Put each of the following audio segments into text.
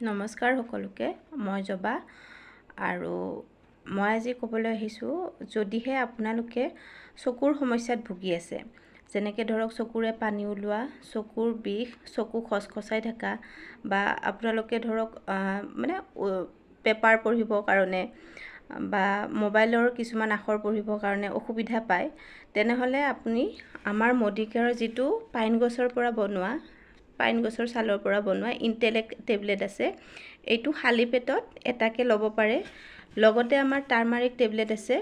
নমস্কাৰ সকলোকে, মই জবা আৰু মই আজি ক'বলৈ আহিছোঁ, যদিহে আপোনালোকে চকুৰ সমস্যাত ভুগি আছে, যেনেকৈ ধৰক চকুৰে পানী ওলোৱা, চকুৰ বিষ, চকু খচখচাই থকা, বা আপোনালোকে ধৰক পেপাৰ পঢ়িবৰ কাৰণে বা মোবাইলৰ কিছুমান আখৰ পঢ়িবৰ কাৰণে অসুবিধা পায়, তেনেহ'লে আপুনি আমাৰ মডিকেয়াৰৰ যিটো পাইন গছৰ পৰা বনোৱা, পাইন গছৰ ছালৰ পৰা বনোৱা ইণ্টেলেক্ট টেবলেট আছে, এইটো খালী পেটত এটাকে ল'ব পাৰে। লগতে আমাৰ টাৰ্মাৰিক টেবলেট আছে,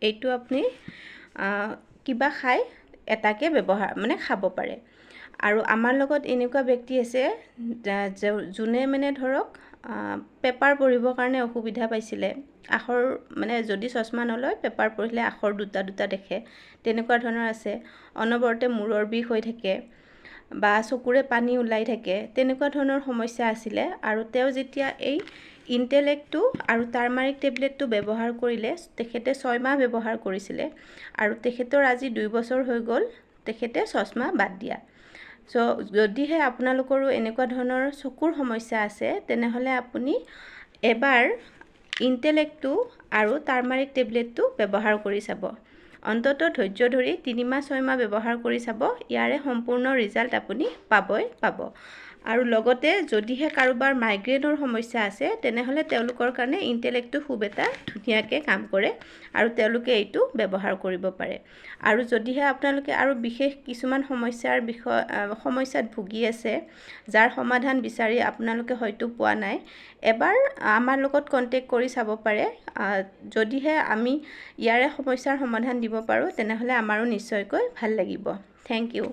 এইটো আপুনি কিবা খাই এটাকে খাব পাৰে। আৰু আমাৰ লগত এনেকুৱা ব্যক্তি আছে যোনে ধৰক পেপাৰ পঢ়িবৰ কাৰণে অসুবিধা পাইছিলে, আখৰ যদি চশমা নলয় পেপাৰ পঢ়িলে আখৰ দুটা দুটা দেখে, তেনেকুৱা ধৰণৰ আছে। অনবৰতে মূৰৰ বিষ হৈ থাকে বা চকুৰে পানী ওলাই থাকে, তেনেকুৱা ধৰণৰ সমস্যা আছিলে। আৰু তেওঁ যেতিয়া এই ইণ্টেলেক্টটো আৰু টাৰ্মাৰিক টেবলেটটো ব্যৱহাৰ কৰিলে, তেখেতে 6 মাহ ব্যৱহাৰ কৰিছিলে আৰু তেখেতৰ আজি 2 বছৰ হৈ গ'ল তেখেতে চশমা বাদ দিয়া। যদিহে আপোনালোকৰো এনেকুৱা ধৰণৰ চকুৰ সমস্যা আছে, তেনেহ'লে আপুনি এবাৰ ইণ্টেলেক্টটো আৰু টাৰ্মাৰিক টেবলেটটো ব্যৱহাৰ কৰি চাব। অন্ততঃ ধৈৰ্য ধৰি 3 মাহ 6 মাহ ব্যৱহাৰ কৰি চাব, ইয়াৰে সম্পূৰ্ণ ৰিজাল্ট আপুনি পাবই পাব। আৰু লগতে যদিহে কাৰোবাৰ মাইগ্ৰেইনৰ সমস্যা আছে, তেনেহ'লে তেওঁলোকৰ কাৰণে ইণ্টেলেক্টটো খুব এটা ধুনীয়াকৈ কাম কৰে আৰু তেওঁলোকে এইটো ব্যৱহাৰ কৰিব পাৰে। আৰু যদিহে আপোনালোকে আৰু বিশেষ কিছুমান সমস্যাত ভুগি আছে, যাৰ সমাধান বিচাৰি আপোনালোকে হয়তো পোৱা নাই, এবাৰ আমাৰ লগত কণ্টেক্ট কৰি চাব পাৰে। যদিহে আমি ইয়াৰে সমস্যাৰ সমাধান দিব পাৰোঁ, তেনেহ'লে আমাৰো নিশ্চয়কৈ ভাল লাগিব। Thank U.